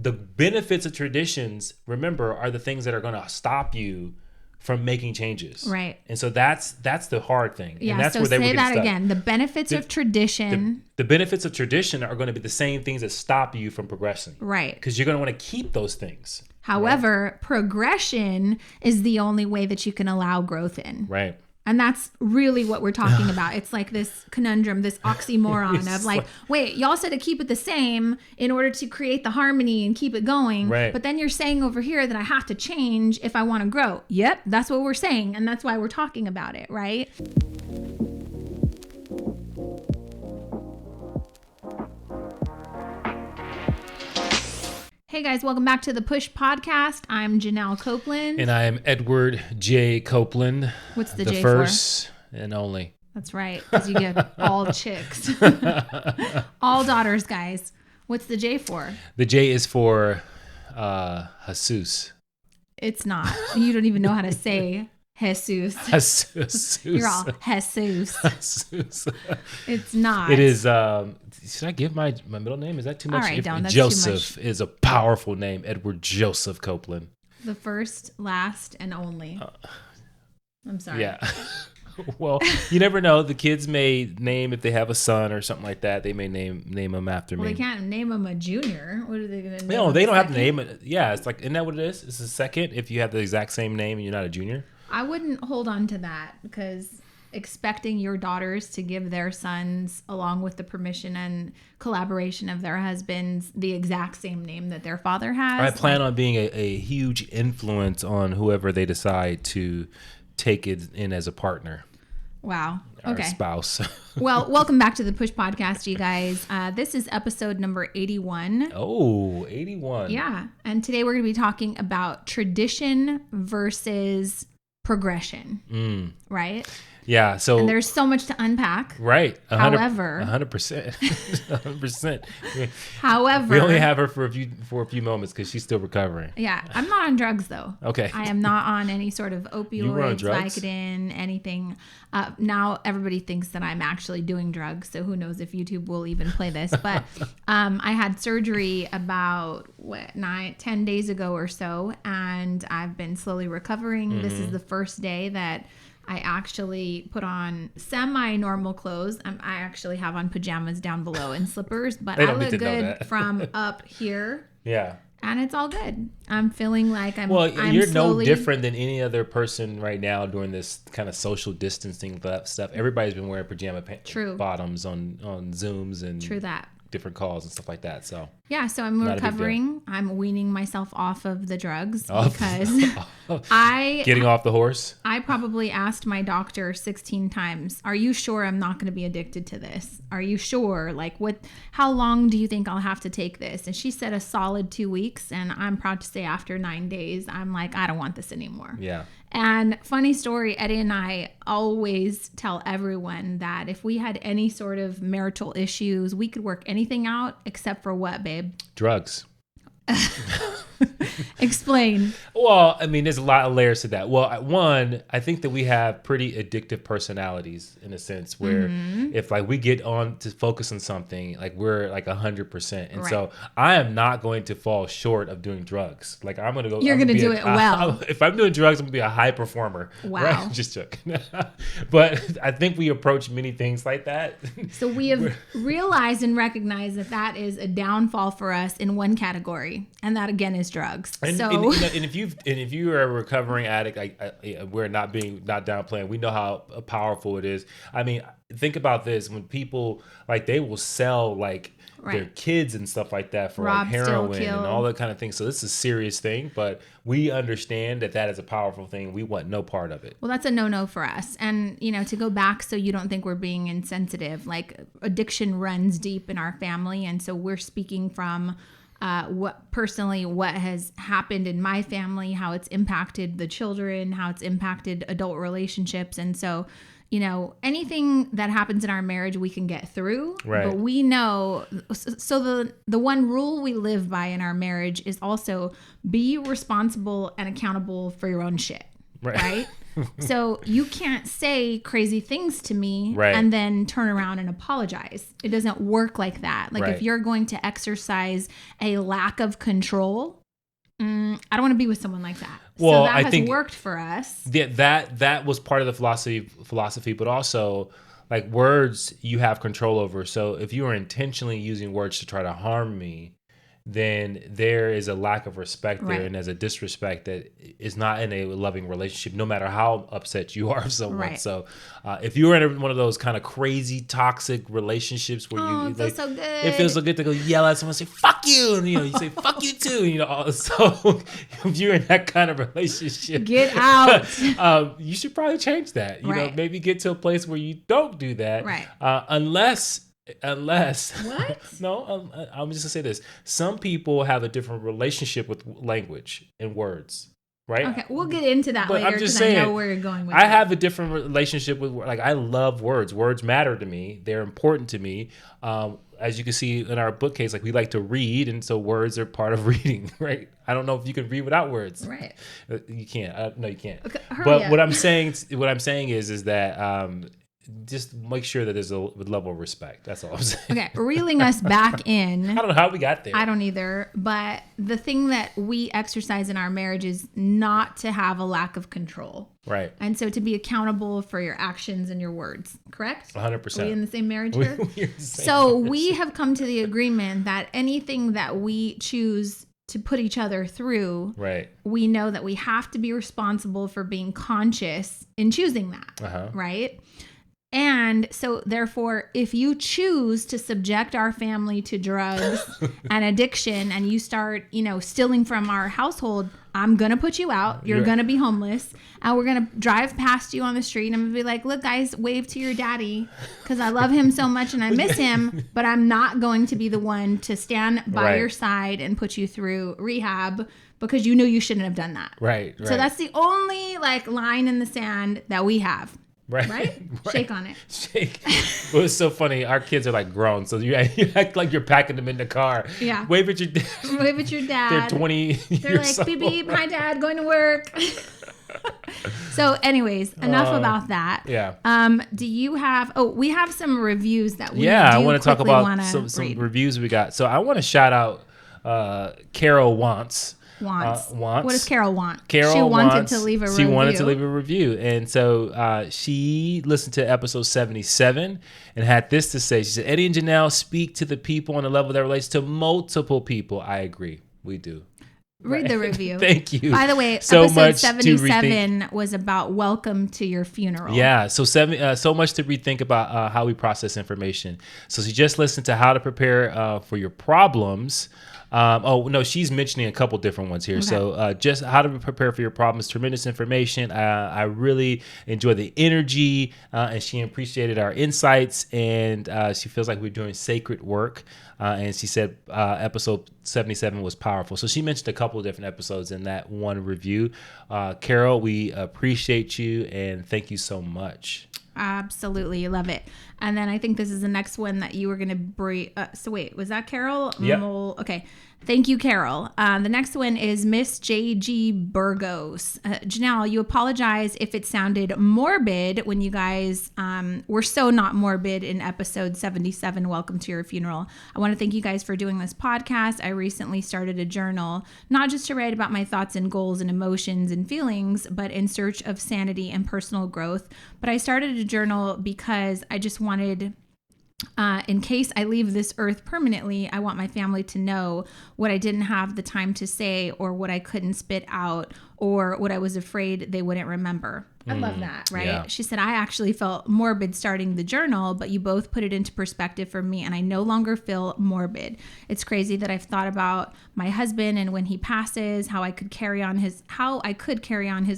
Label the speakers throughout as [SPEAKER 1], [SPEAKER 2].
[SPEAKER 1] the benefits of traditions, remember, are the things that are going to stop you from making changes.
[SPEAKER 2] Right.
[SPEAKER 1] And so that's the hard thing.
[SPEAKER 2] Yeah.
[SPEAKER 1] And that's
[SPEAKER 2] So
[SPEAKER 1] where they
[SPEAKER 2] say
[SPEAKER 1] were
[SPEAKER 2] that
[SPEAKER 1] stuck.
[SPEAKER 2] again. The benefits of tradition.
[SPEAKER 1] The benefits of tradition are going to be the same things that stop you from progressing.
[SPEAKER 2] Right.
[SPEAKER 1] Because you're going to want to keep those things.
[SPEAKER 2] However, progression is the only way that you can allow growth in.
[SPEAKER 1] Right.
[SPEAKER 2] And that's really what we're talking about. It's like this conundrum, this oxymoron of like, wait, y'all said to keep it the same in order to create the harmony and keep it going.
[SPEAKER 1] Right.
[SPEAKER 2] But then you're saying over here that I have to change if I want to grow. Yep, that's what we're saying. And that's why we're talking about it, right? Hey guys, welcome back to the Push Podcast. I'm Janelle Copeland.
[SPEAKER 1] And I am Edward J. Copeland.
[SPEAKER 2] What's the
[SPEAKER 1] J
[SPEAKER 2] J
[SPEAKER 1] first and only.
[SPEAKER 2] That's right, because you get all chicks. All daughters, guys. What's the J for?
[SPEAKER 1] The J is for Jesus.
[SPEAKER 2] It's not. You don't even know how to say Jesus.
[SPEAKER 1] Jesus.
[SPEAKER 2] You're all Jesus.
[SPEAKER 1] Jesus.
[SPEAKER 2] It's not.
[SPEAKER 1] It is. Should I give my middle name? Is that too much?
[SPEAKER 2] All right, don't. That's
[SPEAKER 1] Joseph
[SPEAKER 2] too much.
[SPEAKER 1] is a powerful name. Edward Joseph Copeland.
[SPEAKER 2] The first, last, and only. I'm sorry.
[SPEAKER 1] Yeah. Well, you never know. The kids may name, if they have a son or something like that, they may name him after me.
[SPEAKER 2] Well, they can't name him a junior. What are they going to name?
[SPEAKER 1] No, they don't have to
[SPEAKER 2] second?
[SPEAKER 1] name it. Yeah, it's like, isn't that what it is? It's a second if you have the exact same name and you're not a junior.
[SPEAKER 2] I wouldn't hold on to that because expecting your daughters to give their sons, along with the permission and collaboration of their husbands, the exact same name that their father has.
[SPEAKER 1] I plan on being a huge influence on whoever they decide to take it in as a partner.
[SPEAKER 2] Wow.
[SPEAKER 1] Our
[SPEAKER 2] Okay.
[SPEAKER 1] spouse.
[SPEAKER 2] Well, welcome back to the Push Podcast, you guys. This is episode number 81.
[SPEAKER 1] Oh, 81.
[SPEAKER 2] Yeah. And today we're going to be talking about tradition versus progression, right?
[SPEAKER 1] Yeah. So
[SPEAKER 2] And there's so much to unpack.
[SPEAKER 1] right.
[SPEAKER 2] 100%.
[SPEAKER 1] 100%.
[SPEAKER 2] However,
[SPEAKER 1] We only have her for a few moments because she's still recovering.
[SPEAKER 2] yeah, I'm not on drugs though.
[SPEAKER 1] Okay.
[SPEAKER 2] I am not on any sort of
[SPEAKER 1] were on
[SPEAKER 2] opioids,
[SPEAKER 1] drugs?
[SPEAKER 2] Vicodin, anything. Now everybody thinks that I'm actually doing drugs, so who knows if YouTube will even play this. But I had surgery about 10 days ago or so, and I've been slowly recovering.
[SPEAKER 1] Mm-hmm.
[SPEAKER 2] This is the first day that I actually put on semi-normal clothes. I actually have on pajamas down below and slippers, but
[SPEAKER 1] They
[SPEAKER 2] I
[SPEAKER 1] don't need
[SPEAKER 2] look
[SPEAKER 1] to know
[SPEAKER 2] good
[SPEAKER 1] that.
[SPEAKER 2] from up here.
[SPEAKER 1] Yeah.
[SPEAKER 2] And it's all good. I'm feeling like I'm
[SPEAKER 1] You're
[SPEAKER 2] slowly,
[SPEAKER 1] no different than any other person right now during this kind of social distancing stuff. Everybody's been wearing pajama
[SPEAKER 2] True.
[SPEAKER 1] bottoms on Zooms and
[SPEAKER 2] True that.
[SPEAKER 1] different calls and stuff like that. So
[SPEAKER 2] Yeah, so I'm
[SPEAKER 1] Not a big deal.
[SPEAKER 2] recovering. I'm weaning myself off of the drugs
[SPEAKER 1] Off-
[SPEAKER 2] because I
[SPEAKER 1] getting off the horse.
[SPEAKER 2] I probably asked my doctor 16 times, "Are you sure I'm not going to be addicted to this? Are you sure? Like how long do you think I'll have to take this?" And she said a solid 2 weeks, and I'm proud to say after 9 days, I'm like, I don't want this anymore.
[SPEAKER 1] Yeah.
[SPEAKER 2] And funny story, Eddie and I always tell everyone that if we had any sort of marital issues, we could work anything out except for what, babe?
[SPEAKER 1] Drugs.
[SPEAKER 2] Explain.
[SPEAKER 1] Well, I mean, there's a lot of layers to that. Well, one, I think that we have pretty addictive personalities in a sense where if like we get on to focus on something, like we're like 100%. And so I am not going to fall short of doing drugs. Like I'm going to go.
[SPEAKER 2] You're going to do it well.
[SPEAKER 1] If I'm doing drugs, I'm going to be a high performer.
[SPEAKER 2] Wow.
[SPEAKER 1] Right? Just joking. But I think we approach many things like that.
[SPEAKER 2] So we have realized and recognized that is a downfall for us in one category, and that again is drugs.
[SPEAKER 1] And if you are a recovering addict, we're not downplaying. We know how powerful it is. I mean, think about this: when people they will sell their kids and stuff like that for
[SPEAKER 2] Rob, steal,
[SPEAKER 1] heroin
[SPEAKER 2] kill.
[SPEAKER 1] and all that kind of thing. So this is a serious thing, but we understand that is a powerful thing. We want no part of it.
[SPEAKER 2] Well, that's a no-no for us. And, to go back so you don't think we're being insensitive, addiction runs deep in our family. And so we're speaking from what has happened in my family, how it's impacted the children, how it's impacted adult relationships. And so, anything that happens in our marriage, we can get through,
[SPEAKER 1] Right.
[SPEAKER 2] But we know, so the one rule we live by in our marriage is also be responsible and accountable for your own shit. right? So you can't say crazy things to me
[SPEAKER 1] Right.
[SPEAKER 2] and then turn around and apologize. It doesn't work like that. Like
[SPEAKER 1] Right.
[SPEAKER 2] if you're going to exercise a lack of control, I don't want to be with someone like that.
[SPEAKER 1] Well,
[SPEAKER 2] so that
[SPEAKER 1] I
[SPEAKER 2] has
[SPEAKER 1] think
[SPEAKER 2] worked for us.
[SPEAKER 1] that was part of the philosophy, but also like words you have control over. So if you are intentionally using words to try to harm me, then there is a lack of respect there,
[SPEAKER 2] Right.
[SPEAKER 1] and there's a disrespect that is not in a loving relationship, no matter how upset you are of someone.
[SPEAKER 2] Right.
[SPEAKER 1] So if you're in one of those kind of crazy toxic relationships where
[SPEAKER 2] Oh,
[SPEAKER 1] you
[SPEAKER 2] it feels so good.
[SPEAKER 1] it feels so good to go yell at someone, say "fuck you," and you say "fuck you too." So if you're in that kind of relationship,
[SPEAKER 2] Get out.
[SPEAKER 1] you should probably change that. You know,
[SPEAKER 2] Right.
[SPEAKER 1] maybe get to a place where you don't do that.
[SPEAKER 2] Right.
[SPEAKER 1] Unless
[SPEAKER 2] What?
[SPEAKER 1] no, I'm just gonna say this. Some people have a different relationship with language and words, right?
[SPEAKER 2] Okay, we'll get into that
[SPEAKER 1] But
[SPEAKER 2] later
[SPEAKER 1] I'm
[SPEAKER 2] because
[SPEAKER 1] just
[SPEAKER 2] I
[SPEAKER 1] saying,
[SPEAKER 2] know where you're going with
[SPEAKER 1] I
[SPEAKER 2] it.
[SPEAKER 1] have a different relationship with, like, I love words. Words matter to me. They're important to me. As you can see in our bookcase, like, we like to read, and so words are part of reading, right? I don't know if you can read without words.
[SPEAKER 2] Right.
[SPEAKER 1] You can't. No, you can't.
[SPEAKER 2] Okay, hurry
[SPEAKER 1] But
[SPEAKER 2] up.
[SPEAKER 1] what I'm saying is that just make sure that there's a level of respect. That's all I'm saying.
[SPEAKER 2] Okay, reeling us back in.
[SPEAKER 1] I don't know how we got there.
[SPEAKER 2] I don't either. But the thing that we exercise in our marriage is not to have a lack of control.
[SPEAKER 1] Right.
[SPEAKER 2] And so to be accountable for your actions and your words, correct?
[SPEAKER 1] 100%.
[SPEAKER 2] Are we in the same marriage here?
[SPEAKER 1] We're the same
[SPEAKER 2] So
[SPEAKER 1] marriage.
[SPEAKER 2] we have come to the agreement that anything that we choose to put each other through,
[SPEAKER 1] Right.
[SPEAKER 2] we know that we have to be responsible for being conscious in choosing that,
[SPEAKER 1] Uh-huh.
[SPEAKER 2] right? And so therefore, if you choose to subject our family to drugs and addiction and you start, stealing from our household, I'm going to put you out. You're going to be homeless. And we're going to drive past you on the street. And I'm going to be like, look, guys, wave to your daddy because I love him so much and I miss him. But I'm not going to be the one to stand by
[SPEAKER 1] Right.
[SPEAKER 2] your side and put you through rehab because you knew you shouldn't have done that.
[SPEAKER 1] Right.
[SPEAKER 2] So that's the only line in the sand that we have.
[SPEAKER 1] Right.
[SPEAKER 2] Right? Shake on it.
[SPEAKER 1] Shake. Well, it's so funny. Our kids are like grown, so you act like you're packing them in the car.
[SPEAKER 2] Yeah.
[SPEAKER 1] Wave at your dad.
[SPEAKER 2] Wave at your dad.
[SPEAKER 1] They're 20
[SPEAKER 2] They're
[SPEAKER 1] years
[SPEAKER 2] like, beep, beep, hi, Dad, going to work. So anyways, enough about that.
[SPEAKER 1] Yeah.
[SPEAKER 2] Do you have, we have some reviews that we
[SPEAKER 1] I
[SPEAKER 2] do
[SPEAKER 1] want to talk
[SPEAKER 2] quickly
[SPEAKER 1] about
[SPEAKER 2] wanna
[SPEAKER 1] some
[SPEAKER 2] read.
[SPEAKER 1] reviews we got. So I want to shout out Carol Wants.
[SPEAKER 2] Wants.
[SPEAKER 1] Wants.
[SPEAKER 2] What does Carol want?
[SPEAKER 1] Carol
[SPEAKER 2] she wanted
[SPEAKER 1] wants-
[SPEAKER 2] to leave a
[SPEAKER 1] She
[SPEAKER 2] review.
[SPEAKER 1] wanted to leave a review. And so she listened to episode 77 and had this to say. She said, Eddie and Janelle speak to the people on a level that relates to multiple people. I agree. We do.
[SPEAKER 2] Read the review.
[SPEAKER 1] Thank you.
[SPEAKER 2] By the way,
[SPEAKER 1] So
[SPEAKER 2] episode
[SPEAKER 1] much to
[SPEAKER 2] 77 was about welcome to your funeral.
[SPEAKER 1] Yeah, so so much to rethink about how we process information. So she just listened to how to prepare for your problems. She's mentioning a couple different ones here.
[SPEAKER 2] Okay.
[SPEAKER 1] So just how to prepare for your problems, tremendous information. I really enjoy the energy, and she appreciated our insights, and she feels like we're doing sacred work. And she said episode 77 was powerful. So she mentioned a couple of different episodes in that one review. Carol, we appreciate you, and thank you so much.
[SPEAKER 2] Absolutely. Love it. And then I think this is the next one that you were going to bring. So wait, was that Carol?
[SPEAKER 1] Yep.
[SPEAKER 2] Okay. Thank you, Carol. The next one is Miss J.G. Burgos. Janelle, you apologize if it sounded morbid when you guys were so not morbid in episode 77, Welcome to Your Funeral. I want to thank you guys for doing this podcast. I recently started a journal, not just to write about my thoughts and goals and emotions and feelings, but in search of sanity and personal growth. But I started a journal because I just wanted... in case I leave this earth permanently, I want my family to know what I didn't have the time to say or what I couldn't spit out or what I was afraid they wouldn't remember. I love that, right?
[SPEAKER 1] Yeah.
[SPEAKER 2] She said, I actually felt morbid starting the journal, but you both put it into perspective for me and I no longer feel morbid. It's crazy that I've thought about my husband and when he passes, how I could carry on his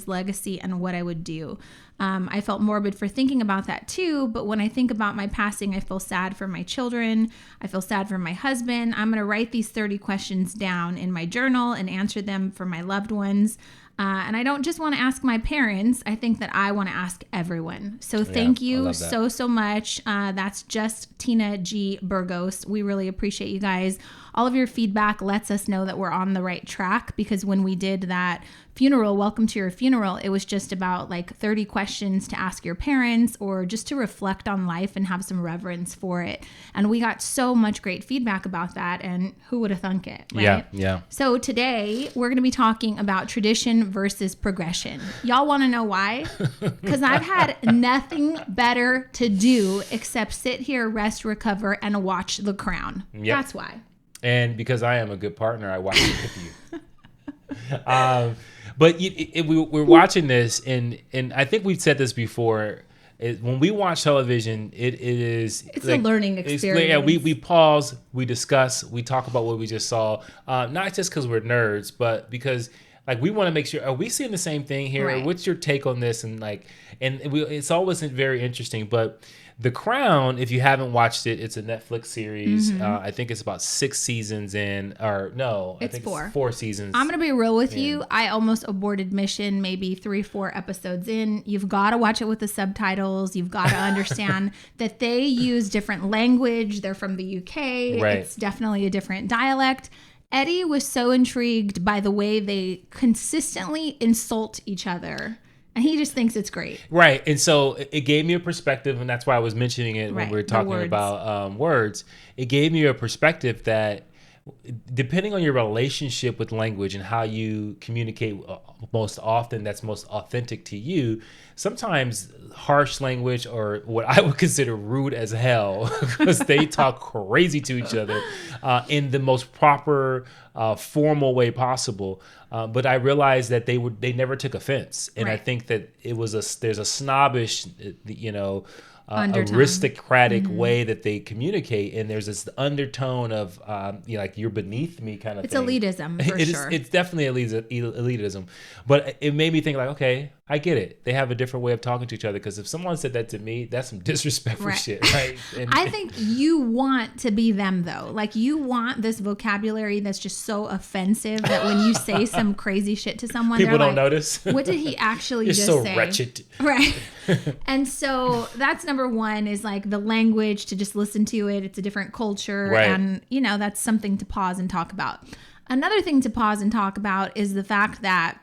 [SPEAKER 2] legacy and what I would do. I felt morbid for thinking about that too, but when I think about my passing, I feel sad for my children. I feel sad for my husband. I'm going to write these 30 questions down in my journal and answer them for my loved ones. And I don't just want to ask my parents. I think that I want to ask everyone. So thank
[SPEAKER 1] I
[SPEAKER 2] you
[SPEAKER 1] love that.
[SPEAKER 2] so much. That's just Tina G. Burgos. We really appreciate you guys. all of your feedback lets us know that we're on the right track, because when we did that funeral, welcome to your funeral, it was just about like 30 questions to ask your parents, or just to reflect on life and have some reverence for it. And we got so much great feedback about that, and who would have thunk it, right?
[SPEAKER 1] Yeah.
[SPEAKER 2] So today we're going to be talking about tradition versus progression. Y'all want to know why? Because I've had nothing better to do except sit here, rest, recover, and watch The Crown.
[SPEAKER 1] Yep.
[SPEAKER 2] That's why.
[SPEAKER 1] And because I am a good partner, I watch it with you. But we're watching this, and I think we've said this before. When we watch television, it's
[SPEAKER 2] like, a learning experience.
[SPEAKER 1] We pause, we discuss, we talk about what we just saw. Not just because we're nerds, but because like we want to make sure, are we seeing the same thing here?
[SPEAKER 2] Right.
[SPEAKER 1] What's your take on this? And it's always very interesting. But The Crown, if you haven't watched it, it's a Netflix series. I think it's about 6 seasons in, or no, I think
[SPEAKER 2] 4.
[SPEAKER 1] It's 4 seasons.
[SPEAKER 2] I'm going to be real with you. I almost aborted mission maybe 3-4 episodes in. You've got to watch it with the subtitles. You've got to understand that they use different language. They're from the UK.
[SPEAKER 1] Right.
[SPEAKER 2] It's definitely a different dialect. Eddie was so intrigued by the way they consistently insult each other. And he just thinks it's great.
[SPEAKER 1] Right. And so it gave me a perspective, and that's why I was mentioning it when we were talking about words. It gave me a perspective that depending on your relationship with language and how you communicate most often, that's most authentic to you, sometimes harsh language, or what I would consider rude as hell, because they talk crazy to each other in the most proper, formal way possible. But I realized that they never took offense. And I think that there's a snobbish, aristocratic way that they communicate, and there's this undertone of like you're beneath me kind of
[SPEAKER 2] it's
[SPEAKER 1] thing.
[SPEAKER 2] Elitism for sure.
[SPEAKER 1] It's definitely elitism, but it made me think like, okay, I get it. They have a different way of talking to each other, because if someone said that to me, that's some disrespectful shit, right? And
[SPEAKER 2] I think you want to be them though. Like you want this vocabulary that's just so offensive that when you say some crazy shit to someone,
[SPEAKER 1] people don't
[SPEAKER 2] like,
[SPEAKER 1] notice.
[SPEAKER 2] What did he actually
[SPEAKER 1] You're
[SPEAKER 2] just
[SPEAKER 1] so
[SPEAKER 2] say?
[SPEAKER 1] wretched.
[SPEAKER 2] Right. And so that's number one, is like the language, to just listen to it. It's a different culture.
[SPEAKER 1] Right.
[SPEAKER 2] And that's something to pause and talk about. Another thing to pause and talk about is the fact that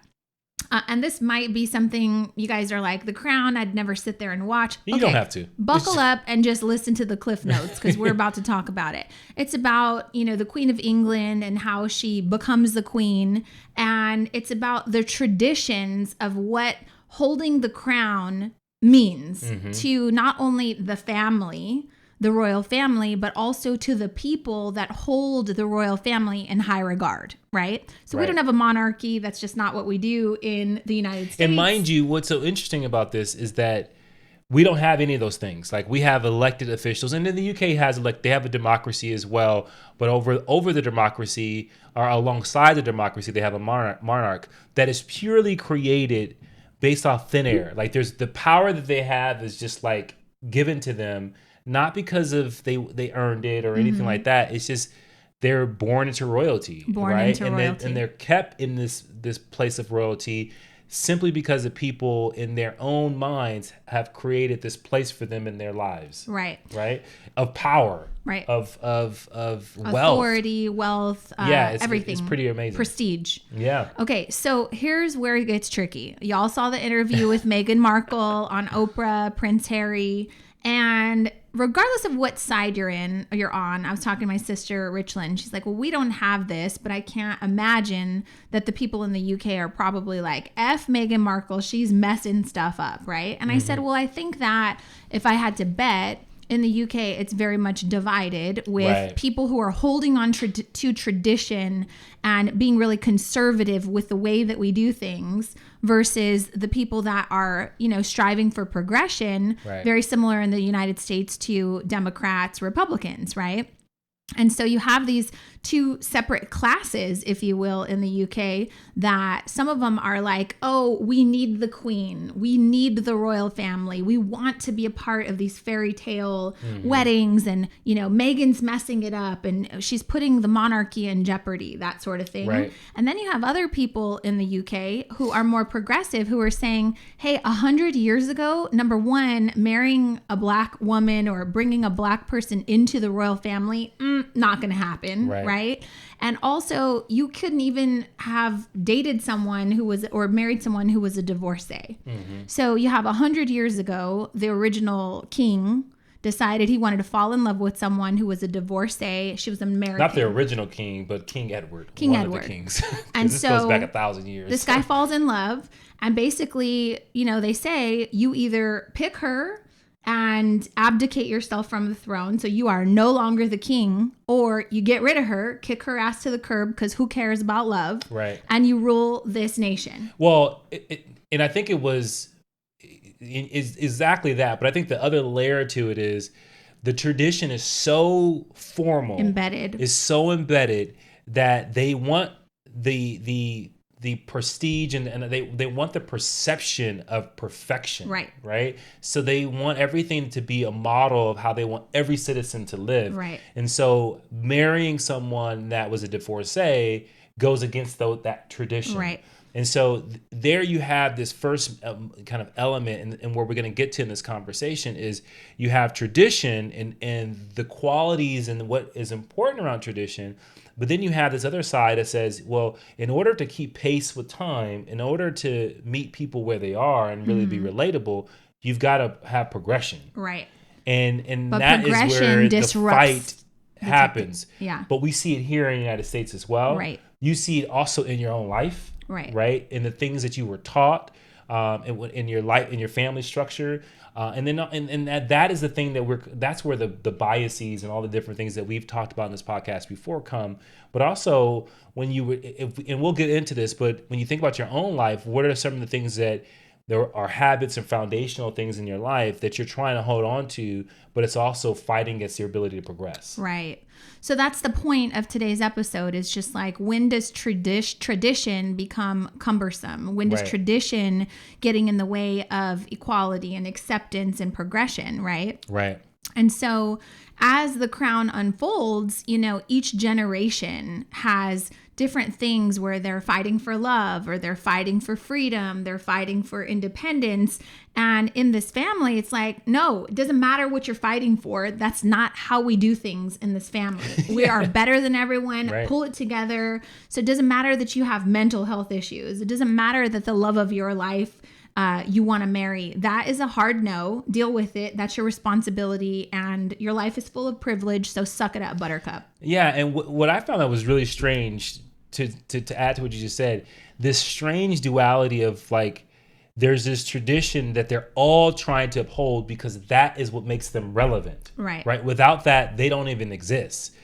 [SPEAKER 2] and this might be something you guys are like, The Crown, I'd never sit there and watch.
[SPEAKER 1] You don't have to.
[SPEAKER 2] Buckle up and just listen to the cliff notes, because we're about to talk about it. It's about, the Queen of England and how she becomes the queen. And it's about the traditions of what holding the crown means to not only the family, the royal family, but also to the people that hold the royal family in high regard, right? So we don't have a monarchy. That's just not what we do in the United States.
[SPEAKER 1] And mind you, what's so interesting about this is that we don't have any of those things. Like we have elected officials, and then the UK they have a democracy as well, but over the democracy, or alongside the democracy, they have a monarch that is purely created based off thin air. Like there's the power that they have is just like given to them, not because of they earned it or anything like that. It's just they're born into royalty, right? And they're kept in this place of royalty simply because the people in their own minds have created this place for them in their lives,
[SPEAKER 2] right?
[SPEAKER 1] Of power,
[SPEAKER 2] right?
[SPEAKER 1] Of wealth,
[SPEAKER 2] authority, wealth, everything.
[SPEAKER 1] It's pretty amazing.
[SPEAKER 2] Prestige.
[SPEAKER 1] Yeah.
[SPEAKER 2] Okay, so here's where it gets tricky. Y'all saw the interview with Meghan Markle on Oprah, Prince Harry. And regardless of what side you're on, I was talking to my sister, Richland. She's like, well, we don't have this, but I can't imagine that the people in the UK are probably like, F Meghan Markle, she's messing stuff up, right? And I said, well, I think that if I had to bet, in the UK, it's very much divided with people who are holding on to tradition and being really conservative with the way that we do things versus the people that are, striving for progression, very similar in the United States to Democrats, Republicans, right? And so you have these two separate classes, if you will, in the UK, that some of them are like, oh, we need the queen. We need the royal family. We want to be a part of these fairy tale weddings. And, Meghan's messing it up and she's putting the monarchy in jeopardy, that sort of thing. Right. And then you have other people in the UK who are more progressive, who are saying, hey, 100 years ago, number one, marrying a black woman or bringing a black person into the royal family, not going to happen. Right. right? And also, you couldn't even have dated someone who was, or married someone who was a divorcee. So you have 100 years ago, the original king decided he wanted to fall in love with someone who was a divorcee. She was American.
[SPEAKER 1] Not the original king, but King Edward.
[SPEAKER 2] King
[SPEAKER 1] one
[SPEAKER 2] Edward.
[SPEAKER 1] Of the kings.
[SPEAKER 2] And
[SPEAKER 1] this
[SPEAKER 2] so
[SPEAKER 1] goes back 1,000 years.
[SPEAKER 2] This guy falls in love, and basically, they say you either pick her and abdicate yourself from the throne, so you are no longer the king, or you get rid of her, kick her ass to the curb, because who cares about love?
[SPEAKER 1] Right.
[SPEAKER 2] And you rule this nation.
[SPEAKER 1] Well, and I think it was is exactly that, but I think the other layer to it is the tradition is so formal, is so embedded that they want the prestige and they want the perception of perfection, right? So they want everything to be a model of how they want every citizen to live,
[SPEAKER 2] right?
[SPEAKER 1] And so marrying someone that was a divorcee goes against that tradition,
[SPEAKER 2] right?
[SPEAKER 1] And so there you have this first kind of element, and where we're going to get to in this conversation is you have tradition and the qualities and what is important around tradition. But then you have this other side that says, well, in order to keep pace with time, in order to meet people where they are and really be relatable, you've got to have progression.
[SPEAKER 2] Right.
[SPEAKER 1] And
[SPEAKER 2] but
[SPEAKER 1] that is where the fight happens.
[SPEAKER 2] Yeah.
[SPEAKER 1] But we see it here in the United States as well.
[SPEAKER 2] Right.
[SPEAKER 1] You see it also in your own life. Right. In the things that you were taught, in your life, in your family structure. And that is the thing that's where the biases and all the different things that we've talked about in this podcast before come. But also when and we'll get into this, but when you think about your own life, what are some of the things that there are habits and foundational things in your life that you're trying to hold on to, but it's also fighting against your ability to progress.
[SPEAKER 2] Right. So that's the point of today's episode, is just like, when does tradition become cumbersome? When does tradition getting in the way of equality and acceptance and progression, right?
[SPEAKER 1] Right.
[SPEAKER 2] And so as the crown unfolds, each generation has different things where they're fighting for love, or they're fighting for freedom, they're fighting for independence. And in this family, it's like, no, it doesn't matter what you're fighting for. That's not how we do things in this family. We are better than everyone. Right. Pull it together. So it doesn't matter that you have mental health issues. It doesn't matter that the love of your life you want to marry. That is a hard no. Deal with it. That's your responsibility, and your life is full of privilege. So suck it up, buttercup.
[SPEAKER 1] Yeah. And what I found that was really strange, to add to what you just said, this strange duality of like, there's this tradition that they're all trying to uphold because that is what makes them relevant. Right. Without that, they don't even exist.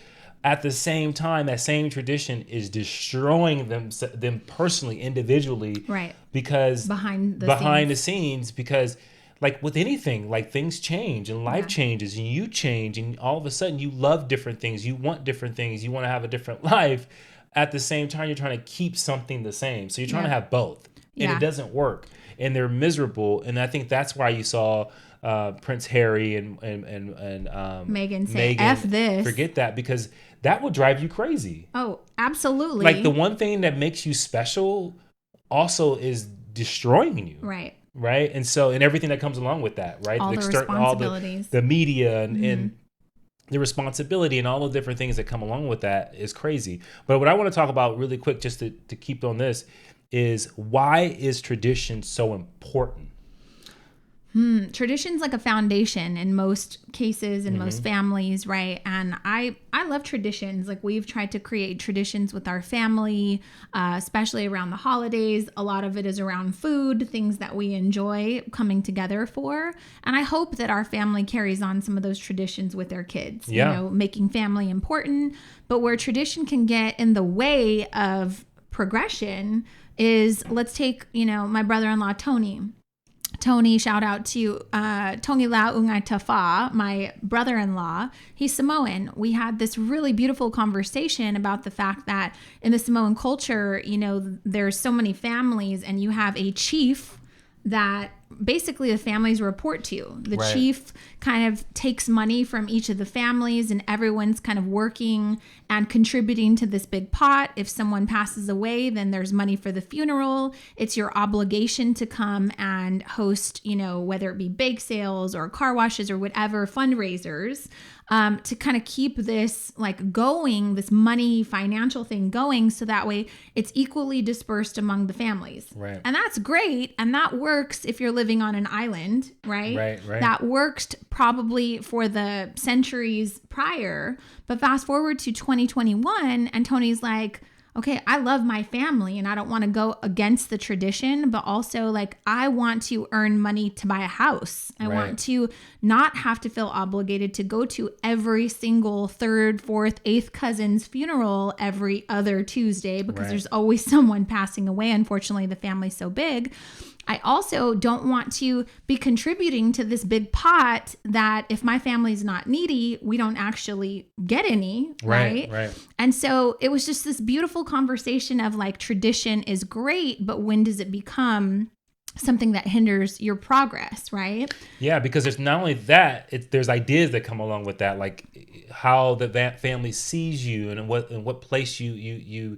[SPEAKER 1] At the same time, that same tradition is destroying them personally, individually.
[SPEAKER 2] Right.
[SPEAKER 1] Because
[SPEAKER 2] behind the
[SPEAKER 1] scenes, because like with anything, like things change and life changes and you change, and all of a sudden you love different things. You want different things. You want to have a different life. At the same time, you're trying to keep something the same. So you're trying to have both, and it doesn't work, and they're miserable. And I think that's why you saw Prince Harry and
[SPEAKER 2] Meghan say, F this.
[SPEAKER 1] Forget that, because that will drive you crazy.
[SPEAKER 2] Oh, absolutely.
[SPEAKER 1] Like the one thing that makes you special also is destroying you.
[SPEAKER 2] Right.
[SPEAKER 1] Right. And so, and everything that comes along with that, right?
[SPEAKER 2] All the responsibilities.
[SPEAKER 1] The media and the responsibility and all the different things that come along with that is crazy. But what I want to talk about really quick, just to keep on this, is why is tradition so important?
[SPEAKER 2] Tradition's like a foundation in most cases, in most families, right? And I love traditions. Like, we've tried to create traditions with our family, especially around the holidays. A lot of it is around food, things that we enjoy coming together for. And I hope that our family carries on some of those traditions with their kids, making family important. But where tradition can get in the way of progression is, let's take, my brother-in-law, Tony, shout out to Tony Lau Ungai Tafa, my brother-in-law. He's Samoan. We had this really beautiful conversation about the fact that in the Samoan culture, there's so many families, and you have a chief that basically the families report to. The chief kind of takes money from each of the families, and everyone's kind of working and contributing to this big pot. If someone passes away, then there's money for the funeral. It's your obligation to come and host, whether it be bake sales or car washes or whatever fundraisers. to kind of keep this like going, this money financial thing going, so that way it's equally dispersed among the families.
[SPEAKER 1] Right.
[SPEAKER 2] And that's great. And that works if you're living on an island, right?
[SPEAKER 1] Right.
[SPEAKER 2] That worked probably for the centuries prior. But fast forward to 2021, and Tony's like, okay, I love my family and I don't want to go against the tradition, but also like I want to earn money to buy a house. I want to not have to feel obligated to go to every single third, fourth, eighth cousin's funeral every other Tuesday because there's always someone passing away. Unfortunately, the family's so big. I also don't want to be contributing to this big pot that if my family's not needy, we don't actually get any, right? And so it was just this beautiful conversation of like tradition is great, but when does it become something that hinders your progress, right?
[SPEAKER 1] Yeah, because there's not only that, there's ideas that come along with that, like how that family sees you and what place you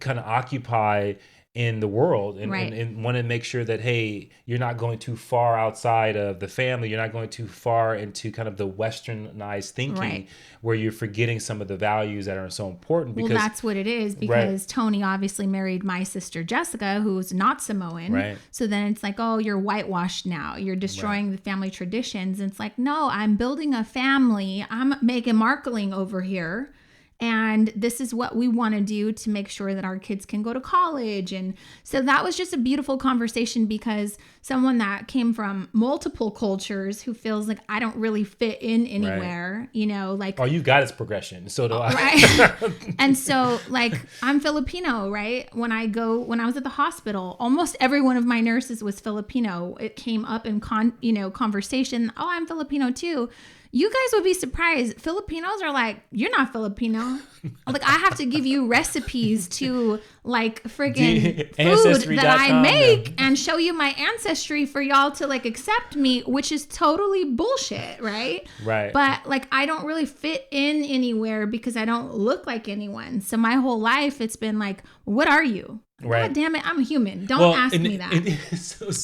[SPEAKER 1] kind of occupy in the world, and want to make sure that, hey, you're not going too far outside of the family. You're not going too far into kind of the westernized thinking where you're forgetting some of the values that are so important. Because,
[SPEAKER 2] well, that's what it is, because Tony obviously married my sister Jessica, who's not Samoan.
[SPEAKER 1] Right.
[SPEAKER 2] So then it's like, oh, you're whitewashed now. You're destroying the family traditions. And it's like, no, I'm building a family. I'm making Markling over here. And this is what we want to do to make sure that our kids can go to college. And so that was just a beautiful conversation, because someone that came from multiple cultures who feels like I don't really fit in anywhere, you know, like.
[SPEAKER 1] Oh, you got its progression. So do I.
[SPEAKER 2] Right. And so like I'm Filipino, right? When I was at the hospital, almost every one of my nurses was Filipino. It came up in conversation. Oh, I'm Filipino too. You guys would be surprised. Filipinos are like, you're not Filipino. Like, I have to give you recipes to like friggin' food that I make and show you my ancestry for y'all to like accept me, which is totally bullshit, right?
[SPEAKER 1] Right.
[SPEAKER 2] But like, I don't really fit in anywhere because I don't look like anyone. So my whole life, it's been like, what are you?
[SPEAKER 1] Right.
[SPEAKER 2] God damn it, I'm human. Don't ask me that.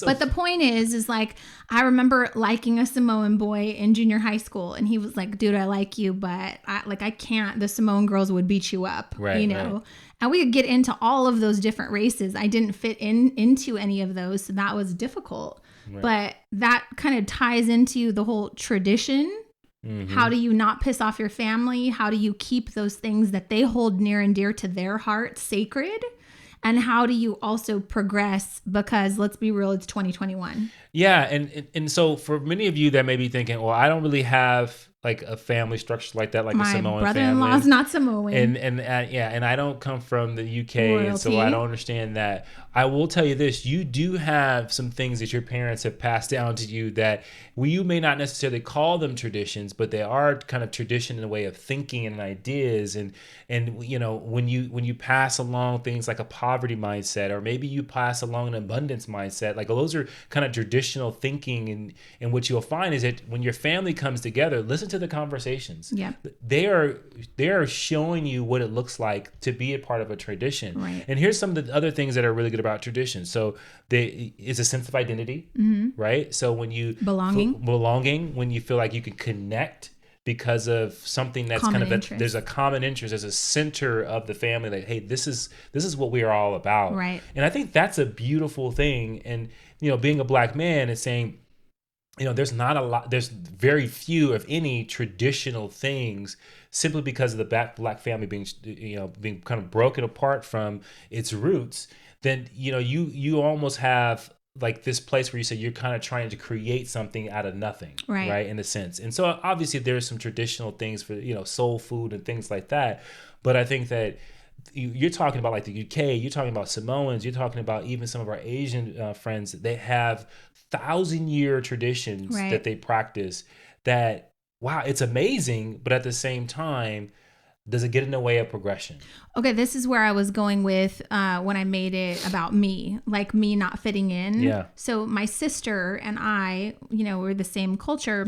[SPEAKER 2] But the point is like, I remember liking a Samoan boy in junior high school, and he was like, dude, I like you, but I can't. The Samoan girls would beat you up, you know? Right. And we could get into all of those different races. I didn't fit into any of those, so that was difficult. Right. But that kind of ties into the whole tradition. Mm-hmm. How do you not piss off your family? How do you keep those things that they hold near and dear to their heart sacred? And how do you also progress? Because let's be real, it's 2021.
[SPEAKER 1] Yeah. And so for many of you that may be thinking, well, I don't really have like a family structure like that, like a Samoan family. My
[SPEAKER 2] brother-in-law's not Samoan.
[SPEAKER 1] And I don't come from the UK, royalty. And so I don't understand that. I will tell you this, you do have some things that your parents have passed down to you that you may not necessarily call them traditions, but they are kind of tradition in a way of thinking and ideas. And you know, when you pass along things like a poverty mindset, or maybe you pass along an abundance mindset, like those are kind of traditional thinking. And what you'll find is that when your family comes together, listen to the conversations.
[SPEAKER 2] Yeah.
[SPEAKER 1] They are showing you what it looks like to be a part of a tradition.
[SPEAKER 2] Right.
[SPEAKER 1] And here's some of the other things that are really good about tradition. So it's a sense of identity, right? So when you belonging, when you feel like you can connect because of something that's common kind of that there's a common interest, there's a center of the family that, hey, this is what we are all about.
[SPEAKER 2] Right.
[SPEAKER 1] And I think that's a beautiful thing. And you know, being a Black man is saying, you know, there's very few of any traditional things, simply because of the Black family being kind of broken apart from its roots. Then, you know, you almost have like this place where you say you're kind of trying to create something out of nothing, right? In a sense. And so obviously there's some traditional things for, you know, soul food and things like that. But I think that you're talking about like the UK, you're talking about Samoans, you're talking about even some of our Asian friends, they have 1,000-year traditions that they practice that, wow, it's amazing. But at the same time, does it get in the way of progression?
[SPEAKER 2] Okay, this is where I was going with when I made it about me, like me not fitting in.
[SPEAKER 1] Yeah.
[SPEAKER 2] So my sister and I, you know, we're the same culture.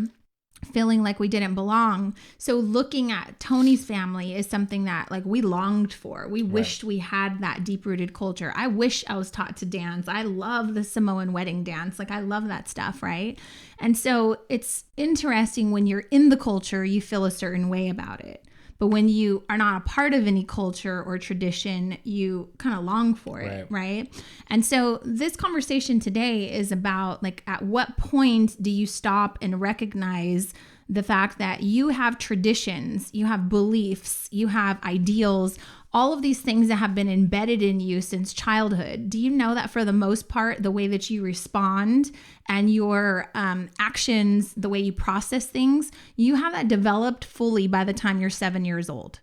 [SPEAKER 2] feeling like we didn't belong. So looking at Tony's family is something that like we longed for. We wished we had that deep-rooted culture. I wish I was taught to dance. I love the Samoan wedding dance. Like I love that stuff, right? And so it's interesting when you're in the culture, you feel a certain way about it. But when you are not a part of any culture or tradition, you kind of long for it, right? And so this conversation today is about like, at what point do you stop and recognize the fact that you have traditions, you have beliefs, you have ideals, all of these things that have been embedded in you since childhood. Do you know that for the most part, the way that you respond and your actions, the way you process things, you have that developed fully by the time you're 7 years old.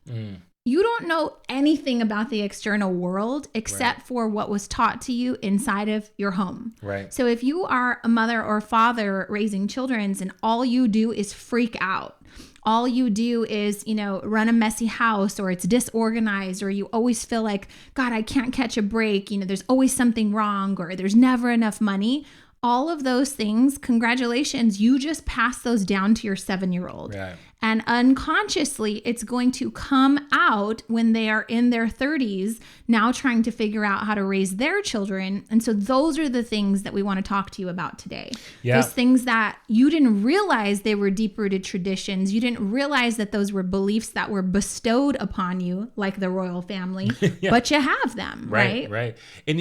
[SPEAKER 2] You don't know anything about the external world except for what was taught to you inside of your home.
[SPEAKER 1] Right.
[SPEAKER 2] So if you are a mother or father raising children and all you do is freak out, all you do is, run a messy house, or it's disorganized, or you always feel like, God, I can't catch a break. There's always something wrong, or there's never enough money. All of those things, congratulations, you just pass those down to your 7-year-old.
[SPEAKER 1] Right.
[SPEAKER 2] And unconsciously, it's going to come out when they are in their 30s, now trying to figure out how to raise their children. And so those are the things that we want to talk to you about today.
[SPEAKER 1] Yeah.
[SPEAKER 2] Those things that you didn't realize they were deep-rooted traditions. You didn't realize that those were beliefs that were bestowed upon you, like the royal family, but you have them, right?
[SPEAKER 1] Right. And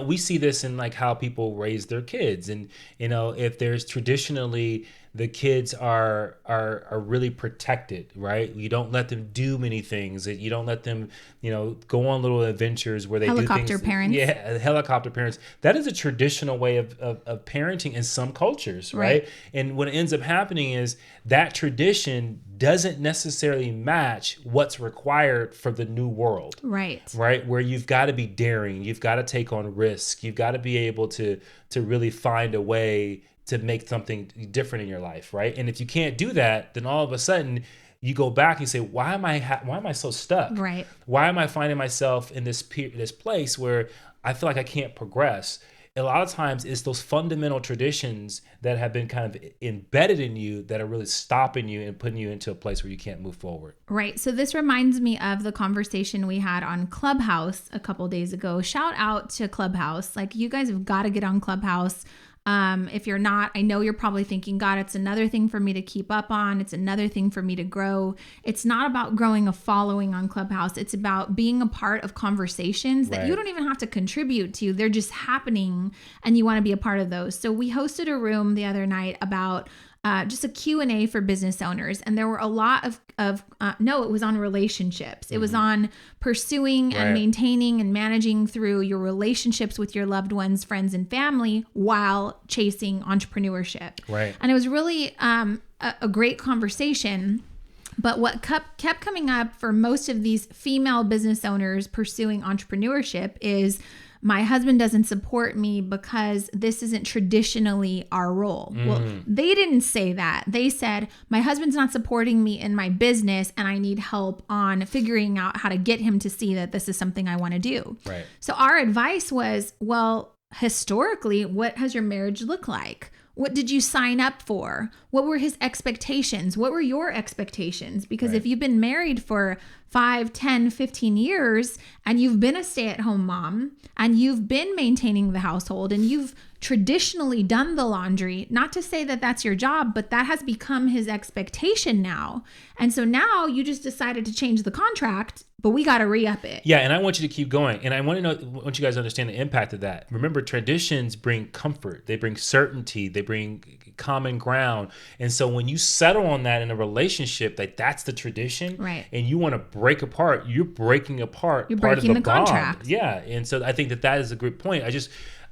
[SPEAKER 1] we see this in like how people raise their kids. And, if there's traditionally the kids are really protected, right? You don't let them do many things. You don't let them, go on little adventures where they
[SPEAKER 2] helicopter
[SPEAKER 1] do things.
[SPEAKER 2] Parents.
[SPEAKER 1] Yeah, helicopter parents. That is a traditional way of parenting in some cultures, right? And what ends up happening is that tradition doesn't necessarily match what's required for the new world.
[SPEAKER 2] Right.
[SPEAKER 1] Where you've got to be daring, you've got to take on risk, you've got to be able to really find a way to make something different in your life, right? And if you can't do that, then all of a sudden you go back and say, why am I so stuck?
[SPEAKER 2] Right.
[SPEAKER 1] Why am I finding myself in this place where I feel like I can't progress? A lot of times it's those fundamental traditions that have been kind of embedded in you that are really stopping you and putting you into a place where you can't move forward. Right.
[SPEAKER 2] So this reminds me of the conversation we had on Clubhouse a couple days ago. Shout out to Clubhouse. Like, you guys have got to get on Clubhouse. If you're not, I know you're probably thinking, God, it's another thing for me to keep up on. It's another thing for me to grow. It's not about growing a following on Clubhouse. It's about being a part of conversations that you don't even have to contribute to. They're just happening and you want to be a part of those. So we hosted a room the other night about just a Q&A for business owners. And there were a lot of it was on relationships. It was on pursuing and maintaining and managing through your relationships with your loved ones, friends, and family while chasing entrepreneurship.
[SPEAKER 1] Right.
[SPEAKER 2] And it was really a great conversation. But what kept coming up for most of these female business owners pursuing entrepreneurship is, my husband doesn't support me because this isn't traditionally our role. Well, they didn't say that. They said, my husband's not supporting me in my business and I need help on figuring out how to get him to see that this is something I want to do.
[SPEAKER 1] Right.
[SPEAKER 2] So our advice was, well, historically, what has your marriage looked like? What did you sign up for? What were his expectations? What were your expectations? Because if you've been married for 5, 10, 15 years and you've been a stay-at-home mom and you've been maintaining the household and you've traditionally done the laundry, not to say that that's your job, but that has become his expectation now. And so now you just decided to change the contract, but we got to re-up it.
[SPEAKER 1] Yeah, and I want you to keep going. And I want you guys to understand the impact of that. Remember, traditions bring comfort. They bring certainty. They bring common ground. And so when you settle on that in a relationship, that's the tradition,
[SPEAKER 2] right,
[SPEAKER 1] and you want to break apart, you're breaking apart
[SPEAKER 2] you're
[SPEAKER 1] part
[SPEAKER 2] breaking
[SPEAKER 1] of the
[SPEAKER 2] bond.
[SPEAKER 1] Contract. Yeah, and so I think that is a good point.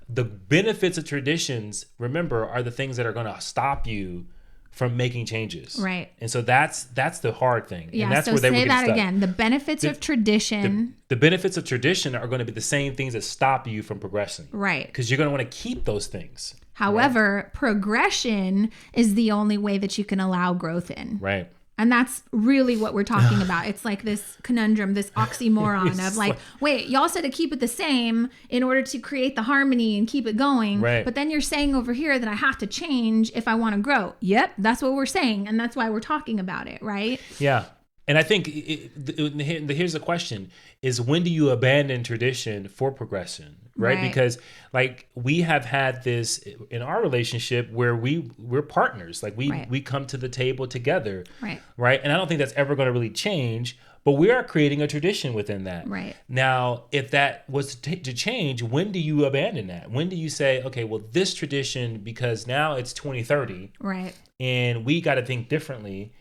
[SPEAKER 1] The benefits of traditions, remember, are the things that are going to stop you from making changes.
[SPEAKER 2] Right.
[SPEAKER 1] And so that's the hard thing.
[SPEAKER 2] Yeah,
[SPEAKER 1] and that's
[SPEAKER 2] so
[SPEAKER 1] where they
[SPEAKER 2] say
[SPEAKER 1] were
[SPEAKER 2] that
[SPEAKER 1] stuck.
[SPEAKER 2] again. The benefits of tradition.
[SPEAKER 1] The benefits of tradition are going to be the same things that stop you from progressing.
[SPEAKER 2] Right.
[SPEAKER 1] Because you're going to want to keep those things.
[SPEAKER 2] However, progression is the only way that you can allow growth in.
[SPEAKER 1] Right.
[SPEAKER 2] And that's really what we're talking about. It's like this conundrum, this oxymoron of like, wait, y'all said to keep it the same in order to create the harmony and keep it going.
[SPEAKER 1] Right.
[SPEAKER 2] But then you're saying over here that I have to change if I want to grow. Yep, that's what we're saying. And that's why we're talking about it, right?
[SPEAKER 1] Yeah. And I think here's the question is, when do you abandon tradition for progression? Right? Because like we have had this in our relationship where we're partners. Like we come to the table together. Right. And I don't think that's ever going to really change, but we are creating a tradition within that.
[SPEAKER 2] Right.
[SPEAKER 1] Now, if that was to change, when do you abandon that? When do you say, okay, well, this tradition, because now it's 2030.
[SPEAKER 2] Right.
[SPEAKER 1] And we got to think differently.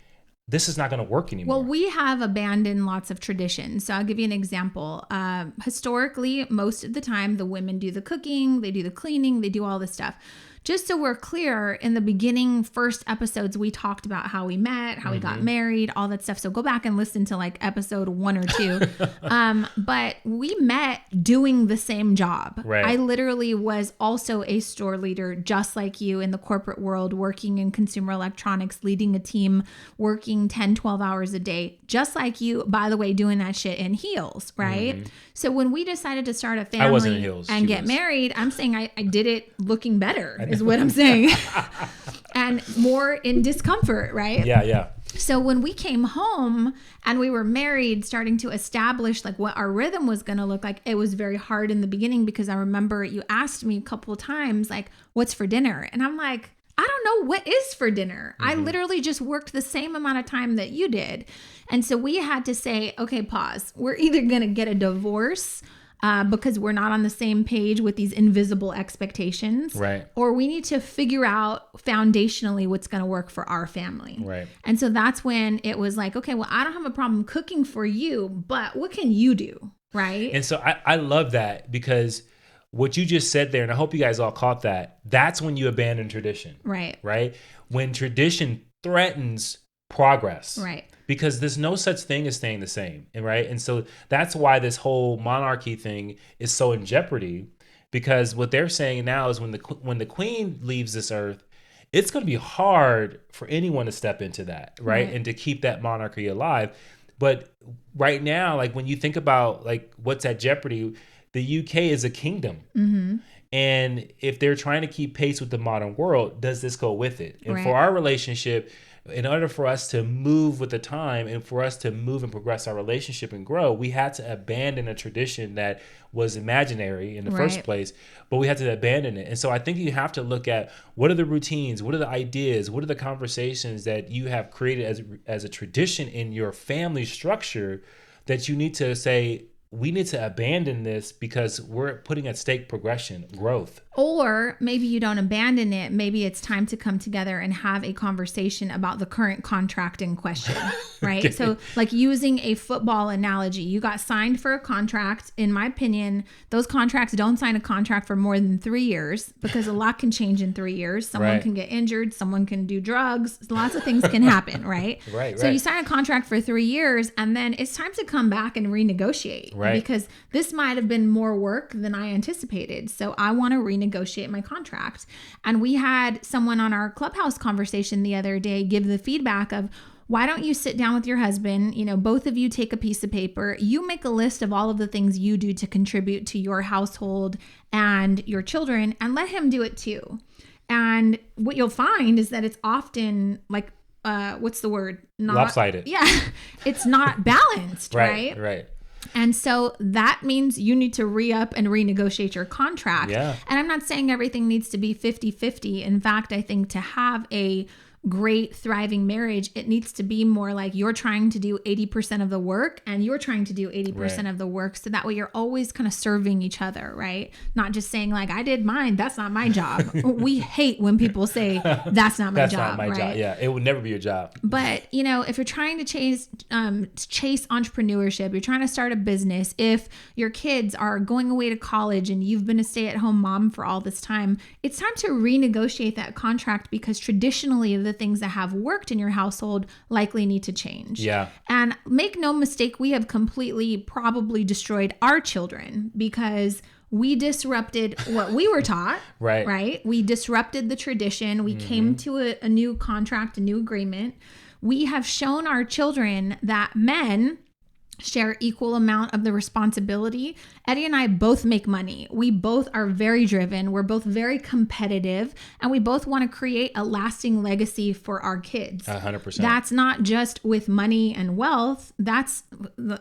[SPEAKER 1] This is not going to work anymore.
[SPEAKER 2] Well, we have abandoned lots of traditions. So I'll give you an example. Historically, most of the time, the women do the cooking, they do the cleaning, they do all this stuff. Just so we're clear, in the beginning first episodes, we talked about how we met, how we got married, all that stuff. So go back and listen to like episode 1 or 2. But we met doing the same job.
[SPEAKER 1] Right.
[SPEAKER 2] I literally was also a store leader, just like you, in the corporate world, working in consumer electronics, leading a team, working 10, 12 hours a day, just like you, by the way, doing that shit in heels, right? So when we decided to start a family
[SPEAKER 1] I wasn't in heels.
[SPEAKER 2] and get married, I'm saying I did it looking better. Is what I'm saying. And more in discomfort, right?
[SPEAKER 1] Yeah.
[SPEAKER 2] So when we came home and we were married, starting to establish like what our rhythm was going to look like, it was very hard in the beginning because I remember you asked me a couple of times, like, what's for dinner? And I'm like, I don't know what is for dinner. I literally just worked the same amount of time that you did. And so we had to say, okay, pause. We're either going to get a divorce because we're not on the same page with these invisible expectations.
[SPEAKER 1] Right.
[SPEAKER 2] Or we need to figure out foundationally what's going to work for our family.
[SPEAKER 1] Right.
[SPEAKER 2] And so that's when it was like, okay, well, I don't have a problem cooking for you, but what can you do? Right.
[SPEAKER 1] And so I love that, because what you just said there, and I hope you guys all caught that, that's when you abandon tradition.
[SPEAKER 2] Right.
[SPEAKER 1] Right. When tradition threatens progress.
[SPEAKER 2] Right.
[SPEAKER 1] Because there's no such thing as staying the same, right? And so that's why this whole monarchy thing is so in jeopardy, because what they're saying now is when the queen leaves this earth, it's going to be hard for anyone to step into that, right? And to keep that monarchy alive. But right now, like when you think about like what's at jeopardy, the UK is a kingdom. And if they're trying to keep pace with the modern world, does this go with it? And for our relationship, in order for us to move with the time and for us to move and progress our relationship and grow, we had to abandon a tradition that was imaginary in the first place, but we had to abandon it. And so I think you have to look at what are the routines, what are the ideas, what are the conversations that you have created as a tradition in your family structure that you need to say, we need to abandon this because we're putting at stake progression, growth.
[SPEAKER 2] Or maybe you don't abandon it. Maybe it's time to come together and have a conversation about the current contract in question, right? Okay. So like using a football analogy, you got signed for a contract. In my opinion, those contracts don't sign a contract for more than 3 years because a lot can change in 3 years. Someone can get injured. Someone can do drugs. Lots of things can happen, right? So you sign a contract for 3 years and then it's time to come back and renegotiate. Because this might have been more work than I anticipated. So I want to renegotiate my contract. And we had someone on our Clubhouse conversation the other day give the feedback of, why don't you sit down with your husband, both of you take a piece of paper, you make a list of all of the things you do to contribute to your household and your children, and let him do it too. And what you'll find is that it's often like, what's the word?
[SPEAKER 1] Lopsided.
[SPEAKER 2] Yeah. It's not balanced, right?
[SPEAKER 1] Right.
[SPEAKER 2] And so that means you need to re-up and renegotiate your contract.
[SPEAKER 1] Yeah.
[SPEAKER 2] And I'm not saying everything needs to be 50-50. In fact, I think to have a great, thriving marriage, it needs to be more like you're trying to do 80% of the work and you're trying to do 80% of the work. So that way you're always kind of serving each other, right? Not just saying like, I did mine, that's not my job. We hate when people say, that's not my job, right? Job.
[SPEAKER 1] Yeah, it would never be your job.
[SPEAKER 2] But, if you're trying to chase entrepreneurship, you're trying to start a business, if your kids are going away to college and you've been a stay-at-home mom for all this time, it's time to renegotiate that contract because traditionally the things that have worked in your household likely need to change.
[SPEAKER 1] Yeah.
[SPEAKER 2] And make no mistake, we have completely probably destroyed our children because we disrupted what we were taught. Right. We disrupted the tradition. We came to a new contract, a new agreement. we have shown our children that men share equal amount of the responsibility. Eddie and I both make money. We both are very driven. We're both very competitive, and we both want to create a lasting legacy for our kids.
[SPEAKER 1] 100%.
[SPEAKER 2] That's not just with money and wealth.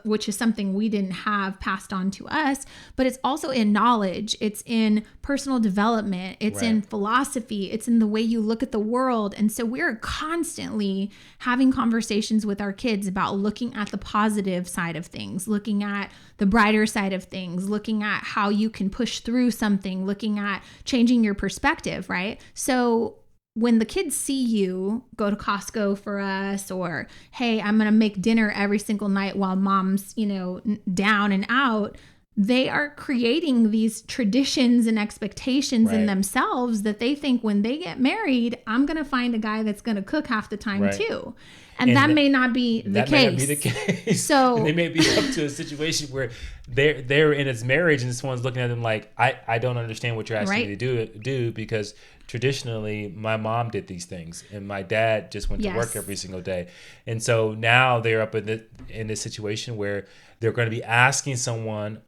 [SPEAKER 2] Which is something we didn't have passed on to us, but it's also in knowledge. It's in personal development. It's in philosophy. It's in the way you look at the world. And so we're constantly having conversations with our kids about looking at the positive side of things, looking at the brighter side of things, looking at how you can push through something, looking at changing your perspective, right? So when the kids see you go to Costco for us, or, hey, I'm going to make dinner every single night while mom's, down and out, they are creating these traditions and expectations in themselves that they think when they get married, I'm going to find a guy that's going to cook half the time too. And that may not be the case.
[SPEAKER 1] May not be the case.
[SPEAKER 2] So
[SPEAKER 1] and they may be up to a situation where they're in its marriage, and someone's looking at them like, I don't understand what you're asking me to do because traditionally my mom did these things and my dad just went to work every single day. And so now they're up in this situation where they're going to be asking someone,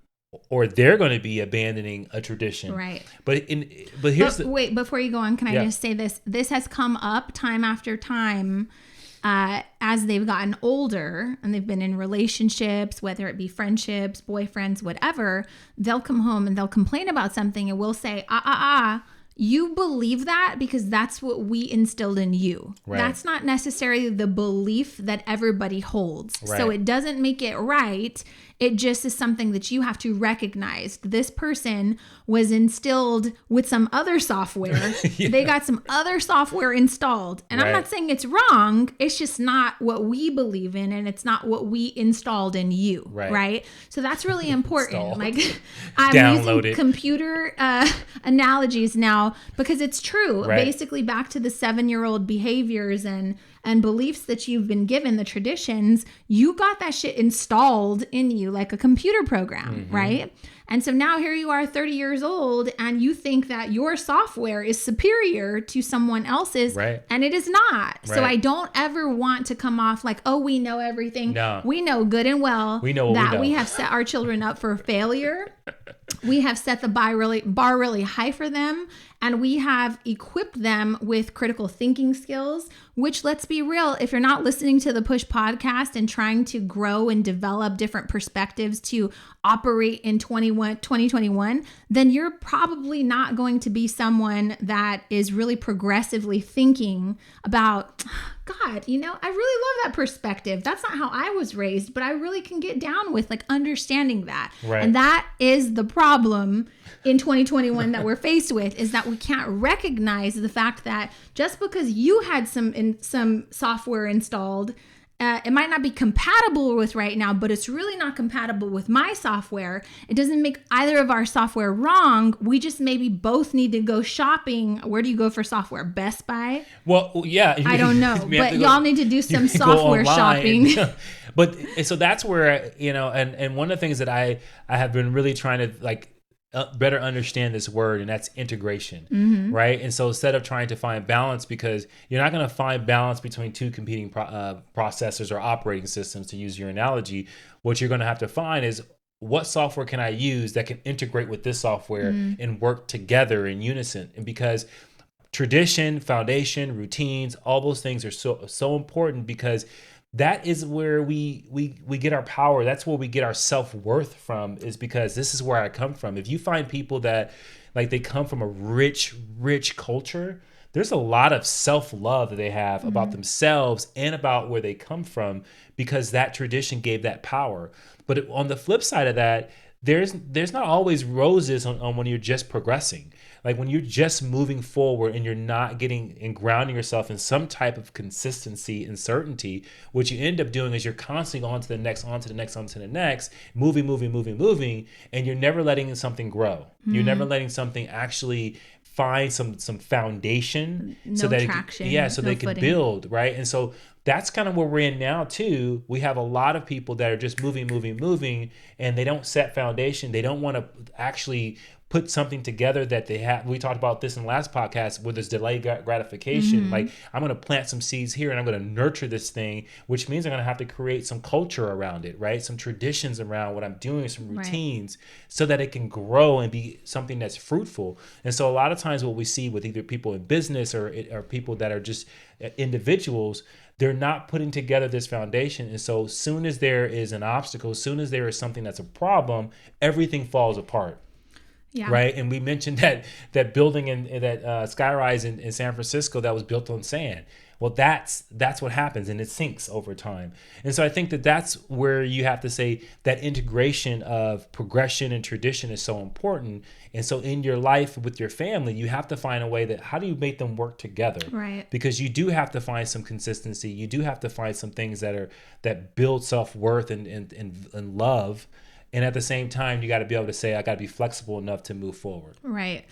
[SPEAKER 1] or they're going to be abandoning a tradition.
[SPEAKER 2] Right.
[SPEAKER 1] But wait,
[SPEAKER 2] before you go on, can I just say this? This has come up time after time as they've gotten older and they've been in relationships, whether it be friendships, boyfriends, whatever. They'll come home and they'll complain about something, and we'll say, you believe that because that's what we instilled in you. Right. That's not necessarily the belief that everybody holds. Right. So it doesn't make it right. It just is something that you have to recognize. This person was instilled with some other software. They got some other software installed. And I'm not saying it's wrong. It's just not what we believe in, and it's not what we installed in you. Right? So that's really important. Like, I'm using computer analogies now because it's true. Basically back to the 7-year-old behaviors and beliefs that you've been given, the traditions, you got that shit installed in you like a computer program, right? And so now here you are 30 years old and you think that your software is superior to someone else's, and it is not. So I don't ever want to come off like, oh, we know everything. No. We know good and well that we have set our children up for failure. We have set the bar really high for them, and we have equipped them with critical thinking skills, which, let's be real, if you're not listening to the Push podcast and trying to grow and develop different perspectives to operate in 2021, then you're probably not going to be someone that is really progressively thinking about, God, I really love that perspective. That's not how I was raised, but I really can get down with like understanding that. And that is the problem in 2021 that we're faced with, is that we can't recognize the fact that just because you had some software installed, it might not be compatible with right now, but it's really not compatible with my software. It doesn't make either of our software wrong. We just maybe both need to go shopping. Where do you go for software? Best Buy?
[SPEAKER 1] Well, yeah.
[SPEAKER 2] I don't know, but y'all need to do some software shopping.
[SPEAKER 1] But so that's where, and one of the things that I have been really trying to like better understand this word, and that's integration, right? And so instead of trying to find balance, because you're not going to find balance between two competing processors or operating systems, to use your analogy, what you're going to have to find is, what software can I use that can integrate with this software and work together in unison? And because tradition, foundation, routines, all those things are so important, because that is where we get our power. That's where we get our self-worth from, is because this is where I come from. If you find people that like they come from a rich culture, there's a lot of self-love that they have about themselves and about where they come from, because that tradition gave that power. But on the flip side of that, there's not always roses on when you're just progressing. Like when you're just moving forward and you're not getting and grounding yourself in some type of consistency and certainty, what you end up doing is you're constantly on to the next, moving, and you're never letting something grow. You're never letting something actually find some foundation, so that
[SPEAKER 2] traction,
[SPEAKER 1] they can build, right? And so that's kind of where we're in now too. We have a lot of people that are just moving, and they don't set foundation. They don't want to actually put something together that they have. We talked about this in the last podcast where there's delayed gratification. Like, I'm going to plant some seeds here and I'm going to nurture this thing, which means I'm going to have to create some culture around it, right? Some traditions around what I'm doing, some routines, so that it can grow and be something that's fruitful. And so a lot of times what we see with either people in business or people that are just individuals, they're not putting together this foundation. And so as soon as there is an obstacle, as soon as there is something that's a problem, everything falls apart. Yeah. Right. And we mentioned that building in that skyrise in San Francisco that was built on sand. Well, that's what happens, and it sinks over time. And so I think that's where you have to say that integration of progression and tradition is so important. And so in your life with your family, you have to find a way that how do you make them work together? Right. Because you do have to find some consistency. You do have to find some things that build self-worth and love. And at the same time, you got to be able to say, I got to be flexible enough to move forward.
[SPEAKER 2] Right.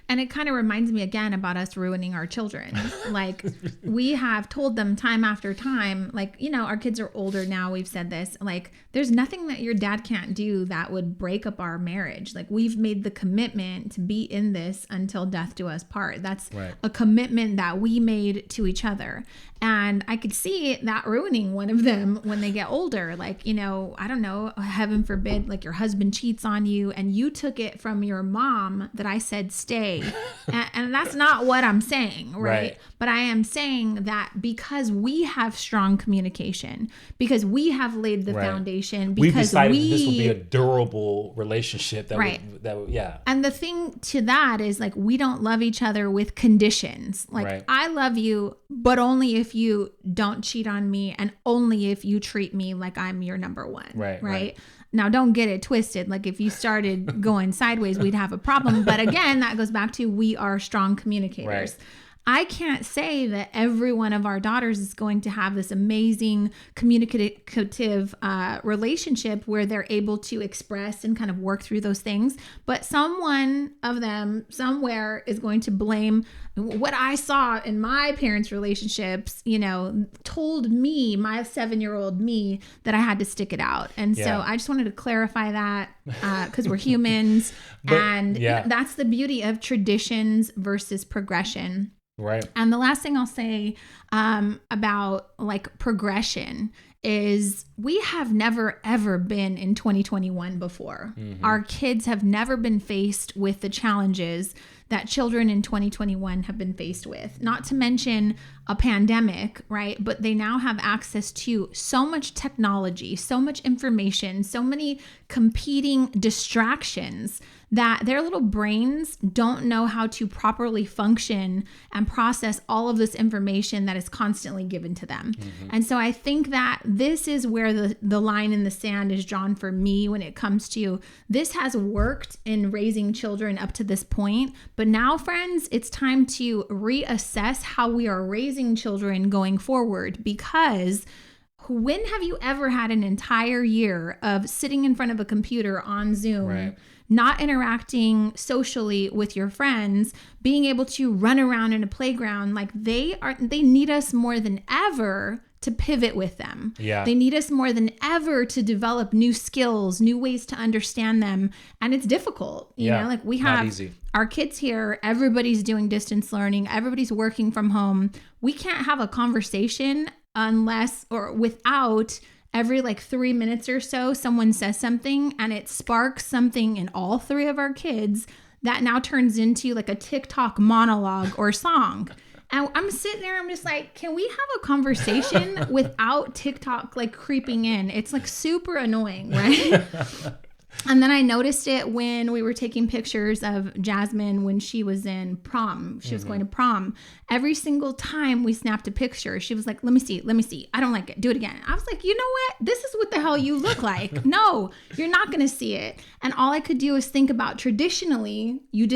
[SPEAKER 2] And it kind of reminds me again about us ruining our children. Like, we have told them time after time, like, you know, our kids are older now. We've said this, like, there's nothing that your dad can't do that would break up our marriage. Like, we've made the commitment to be in this until death do us part. That's a commitment that we made to each other. And I could see that ruining one of them when they get older. Like, you know, I don't know, heaven forbid, like your husband cheats on you and you took it from your mom that I said stay. And that's not what I'm saying, right? But I am saying that because we have strong communication, because we have laid the foundation, because
[SPEAKER 1] we've decided this will be a durable relationship. That would,
[SPEAKER 2] And the thing to that is, like, we don't love each other with conditions. Like, I love you, but only if you don't cheat on me and only if you treat me like I'm your number one. Right. Now, don't get it twisted. Like, if you started going sideways, we'd have a problem. But again, that goes back to we are strong communicators. I can't say that every one of our daughters is going to have this amazing communicative relationship where they're able to express and kind of work through those things. But someone of them somewhere is going to blame what I saw in my parents' relationships, you know, told me, my 7-year-old me, that I had to stick it out. And so I just wanted to clarify that because we're humans. And that's the beauty of traditions versus progression.
[SPEAKER 1] Right.
[SPEAKER 2] And the last thing I'll say about like progression is we have never, ever been in 2021 before. Our kids have never been faced with the challenges that children in 2021 have been faced with, not to mention a pandemic, right? But they now have access to so much technology, so much information, so many competing distractions that their little brains don't know how to properly function and process all of this information that is constantly given to them. And so I think that this is where the line in the sand is drawn for me when it comes to this has worked in raising children up to this point. But now, friends, it's time to reassess how we are raising children going forward, because when have you ever had an entire year of sitting in front of a computer on Zoom, not interacting socially with your friends, being able to run around in a playground? Like, they need us more than ever to pivot with them. They need us more than ever to develop new skills, new ways to understand them. And it's difficult. You know, like we have our kids here, everybody's doing distance learning, everybody's working from home. We can't have a conversation unless or without every like 3 minutes or so, someone says something and it sparks something in all three of our kids that now turns into like a TikTok monologue or song. And I'm sitting there, I'm just like, can we have a conversation without TikTok like creeping in? It's like super annoying, right? And then I noticed it when we were taking pictures of Jasmine when she was in prom. She was going to prom. Every single time we snapped a picture, she was like, let me see. I don't like it. Do it again. I was like, you know what? This is what the hell you look like. No, you're not going to see it. And all I could do is think about traditionally, you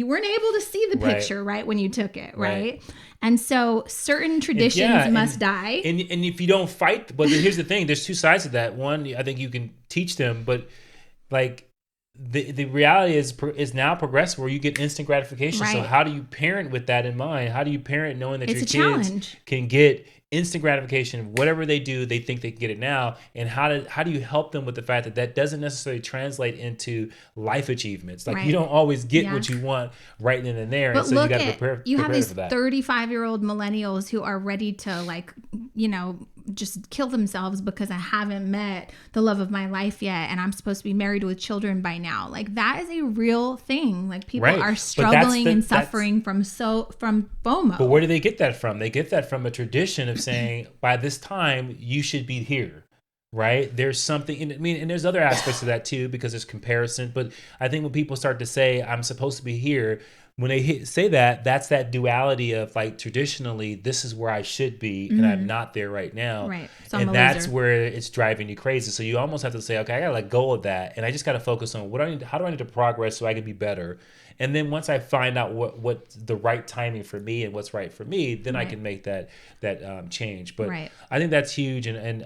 [SPEAKER 2] weren't able to see the picture, right? When you took it, right? And so certain traditions must die.
[SPEAKER 1] And if you don't fight, but here's the thing, there's two sides to that. One, I think you can teach them, but like the reality is now progressive where you get instant gratification. So how do you parent with that in mind? How do you parent knowing that your kids can get instant gratification, whatever they do, they think they can get it now. And how do you help them with the fact that that doesn't necessarily translate into life achievements? Like you don't always get what you want right then and there.
[SPEAKER 2] But
[SPEAKER 1] and so you got to prepare.
[SPEAKER 2] You have these
[SPEAKER 1] for that.
[SPEAKER 2] 35-year-old millennials who are ready to like, you know, just kill themselves because I haven't met the love of my life yet, and I'm supposed to be married with children by now. Like that is a real thing. Like people are struggling and suffering from FOMO.
[SPEAKER 1] But where do they get that from? They get that from a tradition of saying by this time you should be here. Right? There's something, and there's other aspects of that too, because there's comparison. But I think when people start to say, I'm supposed to be here, when they say that, that's that duality of like, traditionally, this is where I should be, and I'm not there right now.
[SPEAKER 2] Right. So
[SPEAKER 1] and that's where it's driving you crazy. So you almost have to say, okay, I got to let go of that. And I just got to focus on how do I need to progress so I can be better? And then once I find out what's the right timing for me and what's right for me, then I can make that change. But I think that's huge. And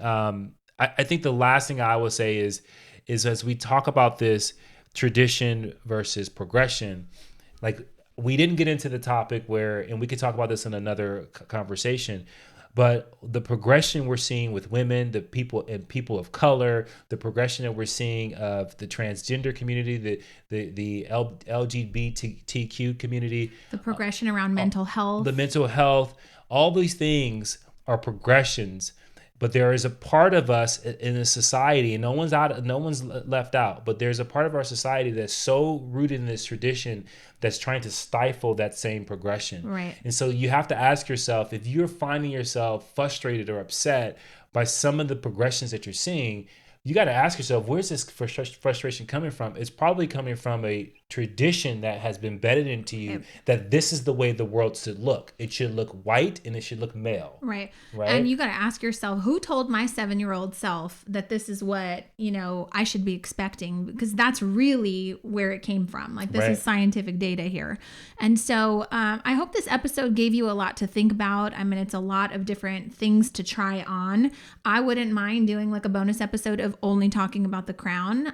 [SPEAKER 1] I think the last thing I would say is as we talk about this tradition versus progression, like we didn't get into the topic and we could talk about this in another conversation, but the progression we're seeing with women, the people of color, the progression that we're seeing of the transgender community, the LGBTQ community,
[SPEAKER 2] the progression around mental health,
[SPEAKER 1] all these things are progressions. But there is a part of us in a society, and no one's left out, but there's a part of our society that's so rooted in this tradition that's trying to stifle that same progression.
[SPEAKER 2] Right.
[SPEAKER 1] And so you have to ask yourself, if you're finding yourself frustrated or upset by some of the progressions that you're seeing, you got to ask yourself, where's this frustration coming from? It's probably coming from a tradition that has been embedded into you that this is the way the world should look. It should look white and it should look male.
[SPEAKER 2] Right. And you got to ask yourself, who told my 7-year-old self that this is what, I should be expecting? Because that's really where it came from. Like this is scientific data here. And so I hope this episode gave you a lot to think about. I mean, it's a lot of different things to try on. I wouldn't mind doing like a bonus episode of only talking about The Crown,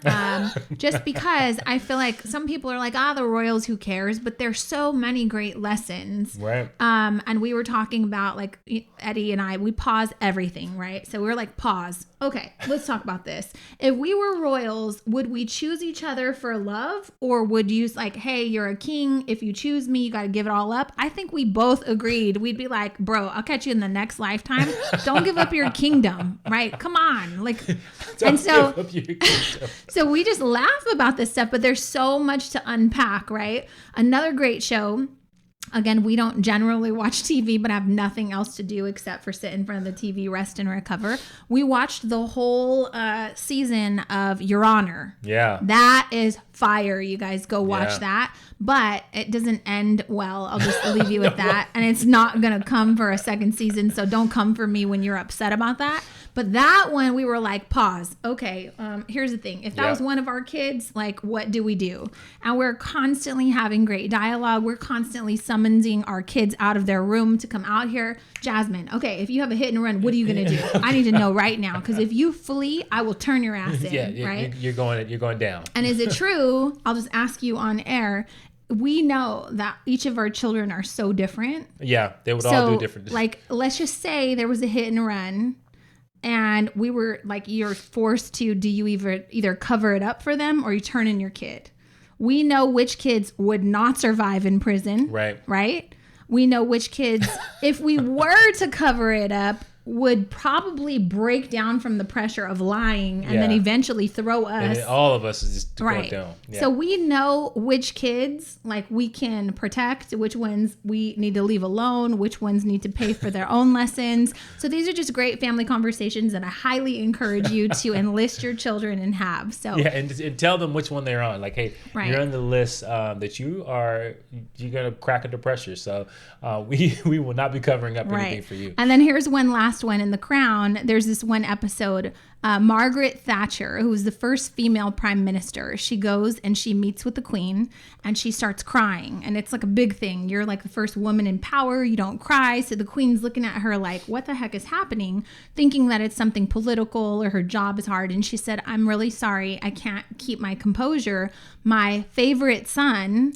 [SPEAKER 2] just because I feel like some people are like, the royals, who cares? But there's so many great lessons.
[SPEAKER 1] Right.
[SPEAKER 2] And we were talking about, like, Eddie and I, we pause everything, right? So we were like, pause. Okay, let's talk about this. If we were royals, would we choose each other for love? Or would you like, hey, you're a king. If you choose me, you got to give it all up. I think we both agreed. We'd be like, bro, I'll catch you in the next lifetime. Don't give up your kingdom, right? Come on. Like, and so we just laugh about this stuff, but there's so much to unpack, right? Another great show. Again, we don't generally watch TV, but have nothing else to do except for sit in front of the TV, rest and recover. We watched the whole season of Your Honor.
[SPEAKER 1] Yeah.
[SPEAKER 2] That is fire. You guys go watch that. But it doesn't end well. I'll just leave you with that. And it's not going to come for a second season. So don't come for me when you're upset about that. But that one, we were like, pause. Okay, here's the thing. If that was one of our kids, like, what do we do? And we're constantly having great dialogue. We're constantly summoning our kids out of their room to come out here. Jasmine, okay, if you have a hit and run, what are you going to do? I need to know right now. Because if you flee, I will turn your ass in, right?
[SPEAKER 1] You're going down.
[SPEAKER 2] And is it true? I'll just ask you on air. We know that each of our children are so different.
[SPEAKER 1] Yeah, they would all do different.
[SPEAKER 2] Like, let's just say there was a hit and run. And we were like, you're forced to, do you either cover it up for them or you turn in your kid? We know which kids would not survive in prison. Right? We know which kids, if we were to cover it up, would probably break down from the pressure of lying and then eventually throw us.
[SPEAKER 1] And all of us is just going down. Yeah.
[SPEAKER 2] So we know which kids like we can protect, which ones we need to leave alone, which ones need to pay for their own lessons. So these are just great family conversations that I highly encourage you to enlist your children and have. So
[SPEAKER 1] and tell them which one they're on. Like, hey, you're on the list that you're gonna crack under pressure. So we will not be covering up anything for you.
[SPEAKER 2] And then here's one last one in The Crown. There's this one episode, Margaret Thatcher, who was the first female prime minister. She goes and she meets with the Queen and she starts crying. And it's like a big thing. You're like the first woman in power. You don't cry. So the Queen's looking at her like, what the heck is happening? Thinking that it's something political or her job is hard. And she said, I'm really sorry. I can't keep my composure. My favorite son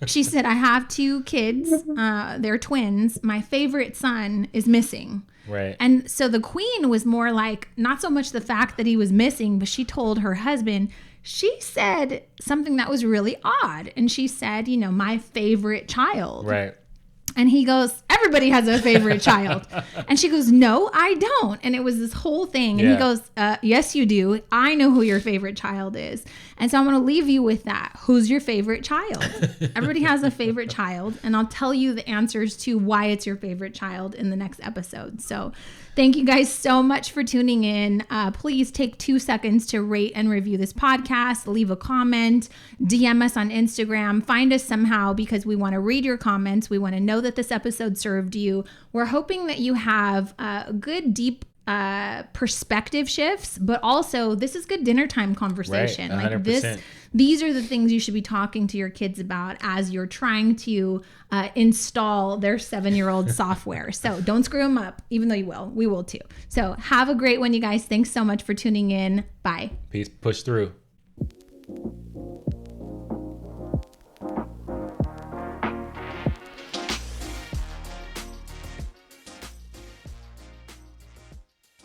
[SPEAKER 2] She said, I have 2 kids. They're twins. My favorite son is missing.
[SPEAKER 1] Right.
[SPEAKER 2] And so the queen was more like, not so much the fact that he was missing, but she told her husband, she said something that was really odd. And she said, my favorite child.
[SPEAKER 1] Right.
[SPEAKER 2] And he goes, everybody has a favorite child. And she goes, no, I don't. And it was this whole thing. And he goes, yes, you do. I know who your favorite child is. And so I'm going to leave you with that. Who's your favorite child? Everybody has a favorite child. And I'll tell you the answers to why it's your favorite child in the next episode. So thank you guys so much for tuning in. Please take 2 seconds to rate and review this podcast. Leave a comment. DM us on Instagram. Find us somehow because we want to read your comments. We want to know that this episode served you. We're hoping that you have a good, deep perspective shifts, but also this is good dinner time conversation.
[SPEAKER 1] Right, 100%.
[SPEAKER 2] Like these are the things you should be talking to your kids about as you're trying to install their 7-year-old software. So don't screw them up, even though you will. We will too. So have a great one, you guys. Thanks so much for tuning in. Bye.
[SPEAKER 1] Peace. Push through.